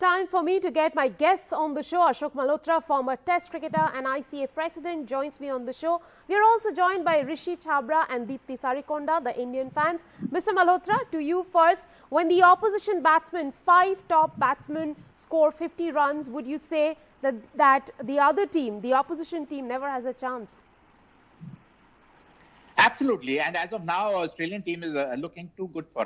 time for me to get my guests on the show. Ashok Malhotra, former Test cricketer and ICA president, joins me on the show. We are also joined by Rishi Chhabra and Deepti Sarikonda, the Indian fans. Mr. Malhotra, to you first. When the opposition batsmen, 5 top batsmen, score 50 runs, would you say that the other team, the opposition team, never has a chance? Absolutely. And as of now, Australian team is looking too good for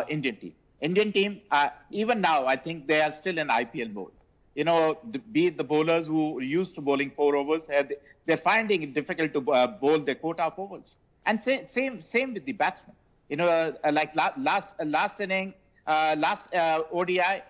Indian team. Indian team, even now, I think they are still in IPL mode. You know, be it the bowlers who are used to bowling 4 overs, they're finding it difficult to bowl their quota of overs. And same with the batsmen. You know, like last inning, last ODI,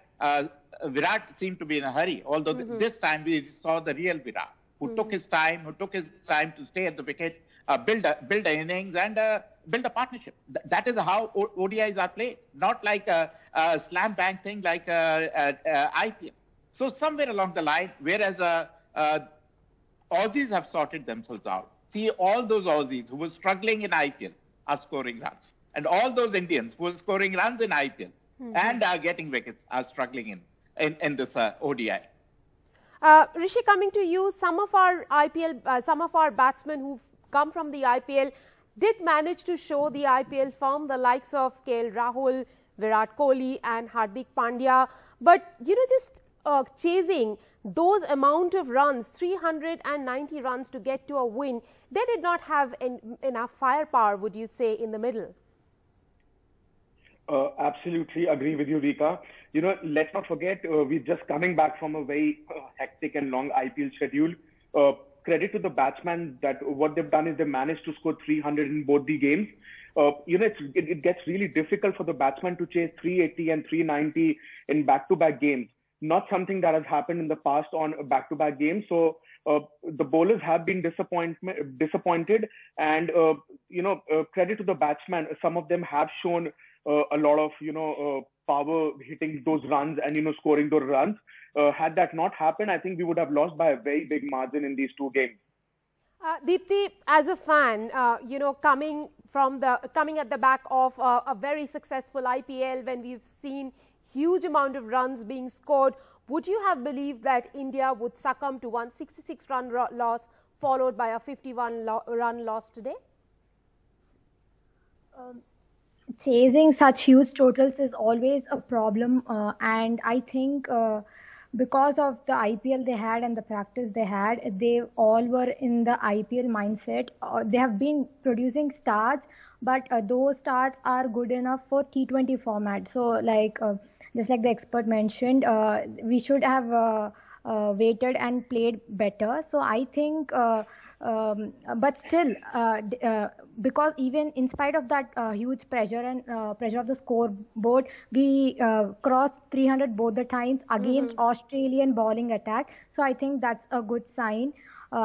Virat seemed to be in a hurry. Although this time we saw the real Virat, who took his time, to stay at the wicket, build a innings and build a partnership. That is how ODIs are played, not like a slam bang thing like IPL. So somewhere along the line, whereas Aussies have sorted themselves out. See, all those Aussies who were struggling in IPL are scoring runs, and all those Indians who were scoring runs in IPL and are getting wickets are struggling in this ODI. Rishi, coming to you, some of our batsmen who've come from the IPL did manage to show the IPL form, the likes of KL Rahul, Virat Kohli and Hardik Pandya. But, you know, just chasing those amount of runs, 390 runs to get to a win, they did not have enough firepower, would you say, in the middle? Absolutely agree with you, Rika. You know, let's not forget, we're just coming back from a very hectic and long IPL schedule. Credit to the batsmen that what they've done is they managed to score 300 in both the games. You know, it gets really difficult for the batsman to chase 380 and 390 in back-to-back games. Not something that has happened in the past on back-to-back games. So the bowlers have been disappointed, and you know, credit to the batsmen. Some of them have shown a lot of power hitting those runs and scoring those runs. Had that not happened, I think we would have lost by a very big margin in these 2 games. Deepti, as a fan, coming at the back of a very successful IPL, when we've seen huge amount of runs being scored, would you have believed that India would succumb to 166-run loss followed by a 51-run loss today? Chasing such huge totals is always a problem, and I think because of the IPL they had and the practice they had, they all were in the IPL mindset. They have been producing starts, but those starts are good enough for T20 format. So, like just like the expert mentioned, we should have waited and played better. So I think. But still, because even in spite of that huge pressure and pressure of the scoreboard, we crossed 300 both the times against Australian bowling attack. So I think that's a good sign.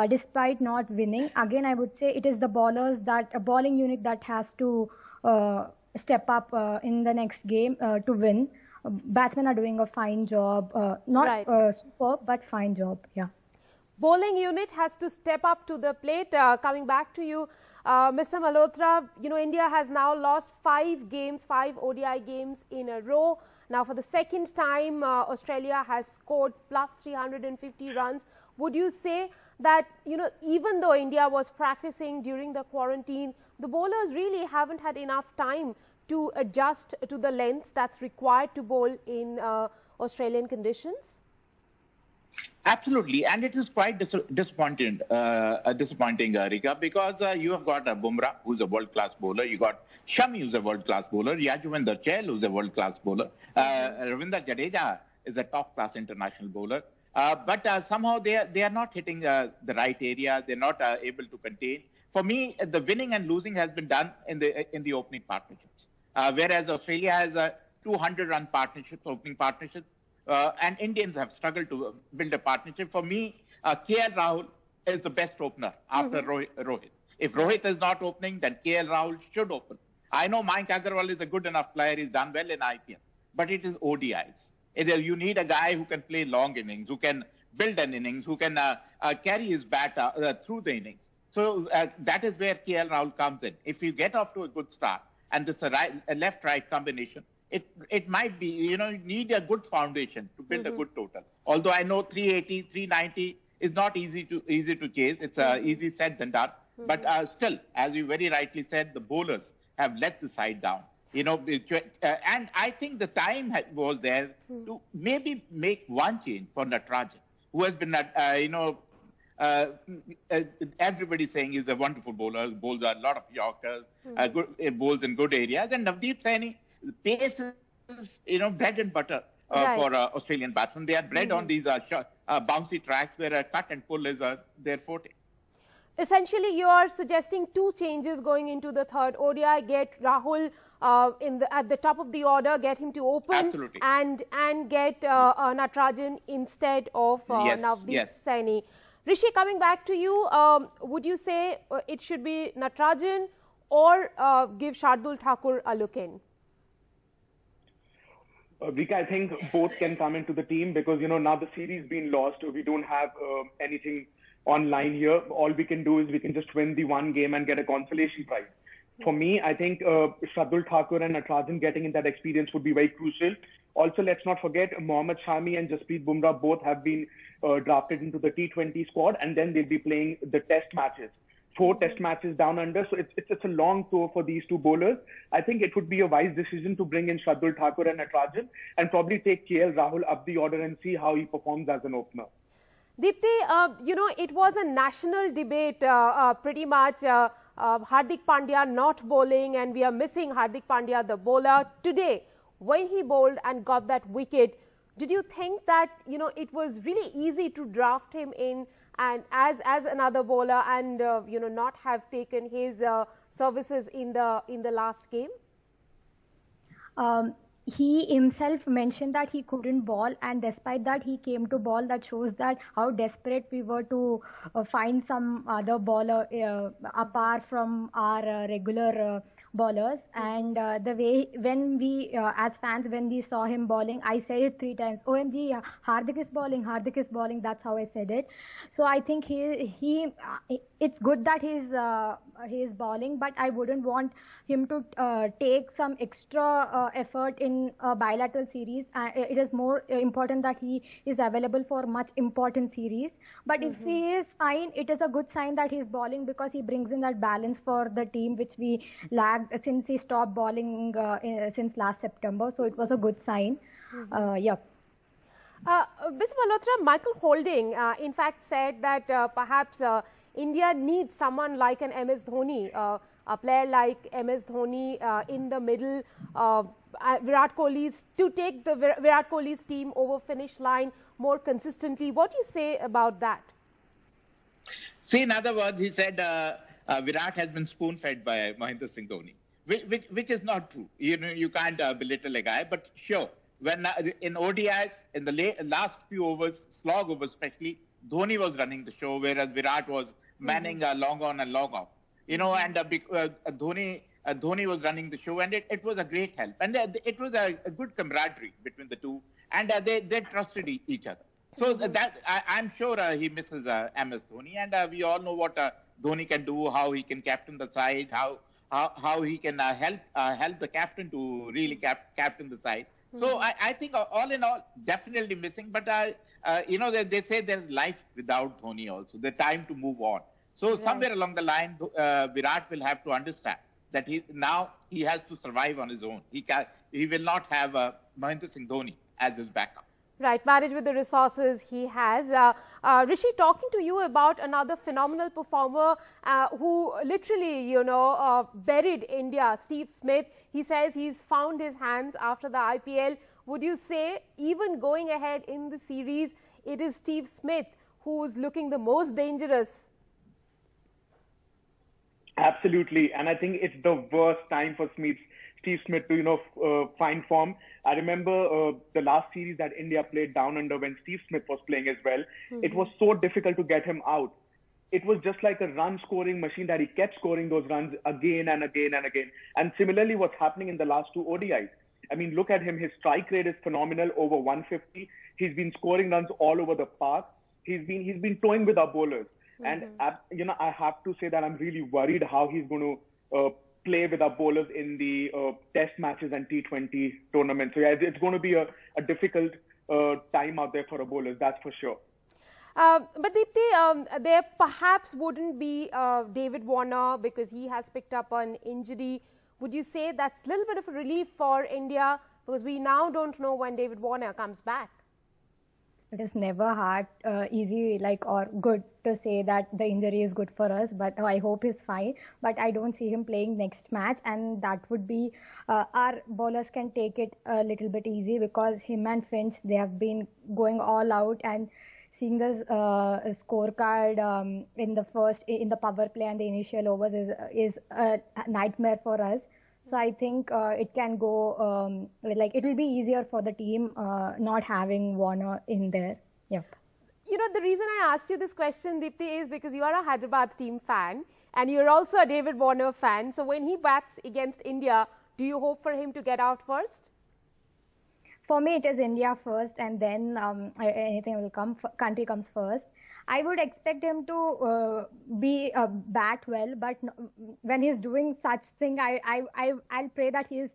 Despite not winning, again I would say it is the bowlers, that a bowling unit that has to step up in the next game to win. Batsmen are doing a fine job, not superb, but fine job. Yeah. Bowling unit has to step up to the plate. Coming back to you, Mr. Malhotra, India has now lost 5 ODI games in a row. Now, for the second time, Australia has scored plus 350 runs. Would you say that, even though India was practicing during the quarantine, the bowlers really haven't had enough time to adjust to the length that's required to bowl in Australian conditions? Absolutely, and it is quite disappointing, Rika, because you have got Bumrah, who's a world-class bowler. You got Shami, who's a world-class bowler. Yuzvendra Chahal, who's a world-class bowler. Ravindra Jadeja is a top-class international bowler. But somehow they are not hitting the right area. They're not able to contain. For me, the winning and losing has been done in the opening partnerships, whereas Australia has a 200-run opening partnership. And Indians have struggled to build a partnership. For me, KL Rahul is the best opener after Rohit. If Rohit is not opening, then KL Rahul should open. I know Mayank Agarwal is a good enough player. He's done well in IPL. But it is ODIs. You need a guy who can play long innings, who can build an innings, who can carry his bat through the innings. So that is where KL Rahul comes in. If you get off to a good start, and this a left-right combination, it might be, you need a good foundation to build a good total. Although I know 380, 390 is not easy to chase. It's easy said than done. But still, as you very rightly said, the bowlers have let the side down. And I think the time was there to maybe make one change for Natarajan, who has been, everybody saying he's a wonderful bowler, bowls a lot of Yorkers, good, bowls in good areas. And Navdeep Saini, pace is, bread and butter for Australian batsmen. They are bred on these bouncy tracks where a cut and pull is their forte. Essentially, you are suggesting two changes going into the third ODI. Get Rahul at the top of the order, get him to open, and get Natarajan instead of Navdeep Saini. Rishi, coming back to you, would you say it should be Natarajan or give Shardul Thakur a look in? Vika, I think both can come into the team because, now the series being lost, we don't have anything online here. All we can do is we can just win the one game and get a consolation prize. For me, I think Shardul Thakur and Natarajan getting in that experience would be very crucial. Also, let's not forget Mohammad Shami and Jasprit Bumrah both have been drafted into the T20 squad, and then they'll be playing the test matches. 4 test matches down under, so it's a long tour for these two bowlers. I think it would be a wise decision to bring in Shardul Thakur and Natarajan and probably take KL Rahul up the order and see how he performs as an opener. Deepti, it was a national debate pretty much. Hardik Pandya not bowling, and we are missing Hardik Pandya, the bowler. Today, when he bowled and got that wicket, did you think that, it was really easy to draft him in and as another bowler and, not have taken his services in the last game? He himself mentioned that he couldn't bowl, and despite that he came to bowl. That shows that how desperate we were to find some other bowler apart from our regular bowlers. And the way when we as fans, when we saw him bowling, I said it 3 times, OMG, Hardik is bowling, that's how I said it. So I think he it's good that he's bowling, but I wouldn't want him to take some extra effort in a bilateral series. It is more important that he is available for much important series. But if he is fine, it is a good sign that he's bowling, because he brings in that balance for the team, which we lagged since he stopped bowling since last September. So it was a good sign. Mr. Malhotra, Michael Holding in fact said that perhaps India needs someone like an MS Dhoni, a player like MS Dhoni in the middle, Virat Kohli's, to take the Virat Kohli's team over finish line more consistently. What do you say about that? See, in other words, he said Virat has been spoon-fed by Mahendra Singh Dhoni, which is not true. You can't belittle a guy, but sure. When in ODIs, in the last few overs, slog overs especially, Dhoni was running the show, whereas Virat was manning long on and long off. And Dhoni was running the show, and it was a great help. And it was a good camaraderie between the two, and they trusted each other. So I'm sure he misses MS Dhoni, and we all know what Dhoni can do, how he can captain the side, how he can help the captain to really captain the side. So I think all in all, definitely missing. But, they say there's life without Dhoni also. The time to move on. So somewhere along the line, Virat will have to understand that he has to survive on his own. He will not have Mahendra Singh Dhoni as his backup. Right, manage with the resources he has. Rishi, talking to you about another phenomenal performer who literally, buried India, Steve Smith. He says he's found his hands after the IPL. Would you say, even going ahead in the series, it is Steve Smith who's looking the most dangerous? Absolutely, and I think it's the worst time for Steve Smith to find form. I remember the last series that India played down under when Steve Smith was playing as well. It was so difficult to get him out. It was just like a run scoring machine that he kept scoring those runs again and again and again. And similarly, what's happening in the last 2 ODIs. I mean, look at him. His strike rate is phenomenal, over 150. He's been scoring runs all over the park. He's been toying with our bowlers. And I have to say that I'm really worried how he's going to play with our bowlers in the test matches and T20 tournaments. So yeah, it's going to be a difficult time out there for our bowlers, that's for sure. But Deepti, there perhaps wouldn't be David Warner because he has picked up an injury. Would you say that's a little bit of a relief for India because we now don't know when David Warner comes back? It is never hard, easy, or good to say that the injury is good for us, but I hope he's fine. But I don't see him playing next match, and that would be our bowlers can take it a little bit easy because him and Finch, they have been going all out, and seeing the scorecard in the power play and the initial overs is a nightmare for us. So I think it can go it will be easier for the team not having Warner in there. Yep. You know, the reason I asked you this question, Deepti, is because you are a Hyderabad team fan and you're also a David Warner fan. So when he bats against India, do you hope for him to get out first? For me, it is India first, and then anything will come. Country comes first. I would expect him to be bat well, but when he's doing such thing, I'll pray that he's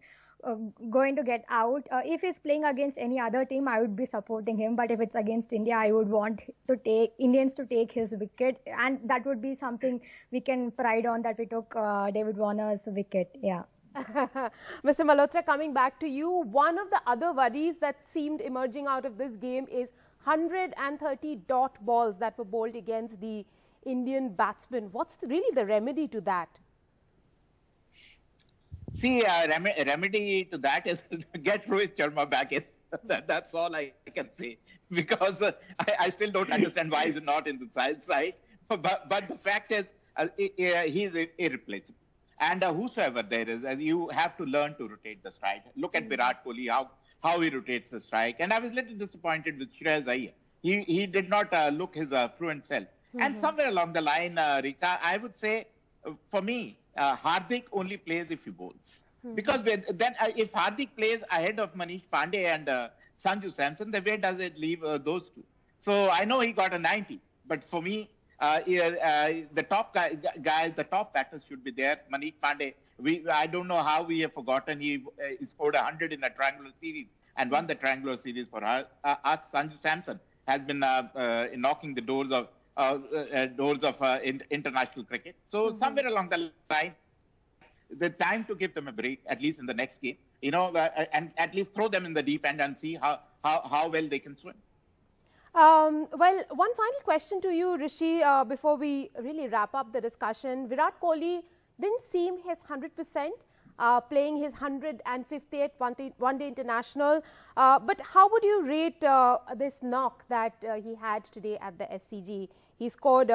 going to get out. If he's playing against any other team, I would be supporting him. But if it's against India, I would want Indians to take his wicket, and that would be something we can pride on that we took David Warner's wicket. Yeah. Mr. Malhotra, coming back to you, one of the other worries that seemed emerging out of this game is 130 dot balls that were bowled against the Indian batsmen. What's really the remedy to that? See, remedy to that is to get Rohit Sharma back in. That's all I can say. Because I still don't understand why he's not in the side. But the fact is, he's irreplaceable. And whosoever there is, you have to learn to rotate the strike. Look at Virat Kohli, how he rotates the strike. And I was a little disappointed with Shreyas Iyer. He did not look his fluent self. And somewhere along the line, Rika, I would say, for me, Hardik only plays if he bowls. Because then if Hardik plays ahead of Manish Pandey and Sanju Samson, then where does it leave those two? So I know he got a 90, but for me, the top guys, the top batters should be there. Manish Pandey, I don't know how we have forgotten. He scored 100 in a triangular series and won the triangular series for us. Sanju Samson has been knocking the doors of international cricket. So somewhere along the line, the time to give them a break, at least in the next game, and at least throw them in the deep end and see how well they can swim. Well, one final question to you, Rishi, before we really wrap up the discussion. Virat Kohli didn't seem his 100%, playing his 158th one-day international. But how would you rate this knock that he had today at the SCG? He scored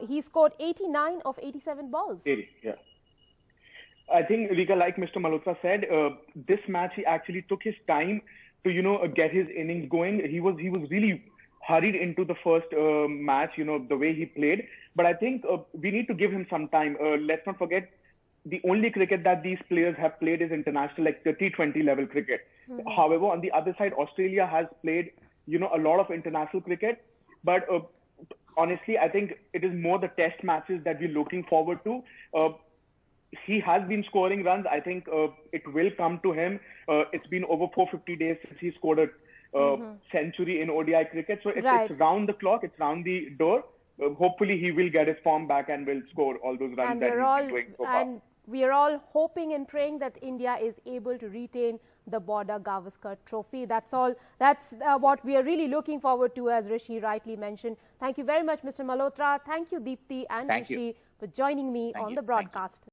he scored 89 of 87 balls. 80, yeah. I think, Rika, like Mr. Malhotra said, this match he actually took his time to get his innings going. He was really hurried into the first match, the way he played. But I think we need to give him some time. Let's not forget, the only cricket that these players have played is international, like the T20 level cricket. However, on the other side, Australia has played, a lot of international cricket. But honestly, I think it is more the test matches that we're looking forward to. He has been scoring runs. I think it will come to him. It's been over 450 days since he scored a century in ODI cricket. So it's round the clock. It's round the door. Hopefully, he will get his form back and will score all those runs that he's been doing so far. And we are all hoping and praying that India is able to retain the Border Gavaskar Trophy. That's all. That's what we are really looking forward to, as Rishi rightly mentioned. Thank you very much, Mr. Malhotra. Thank you, Deepti and Rishi, for joining me on the broadcast.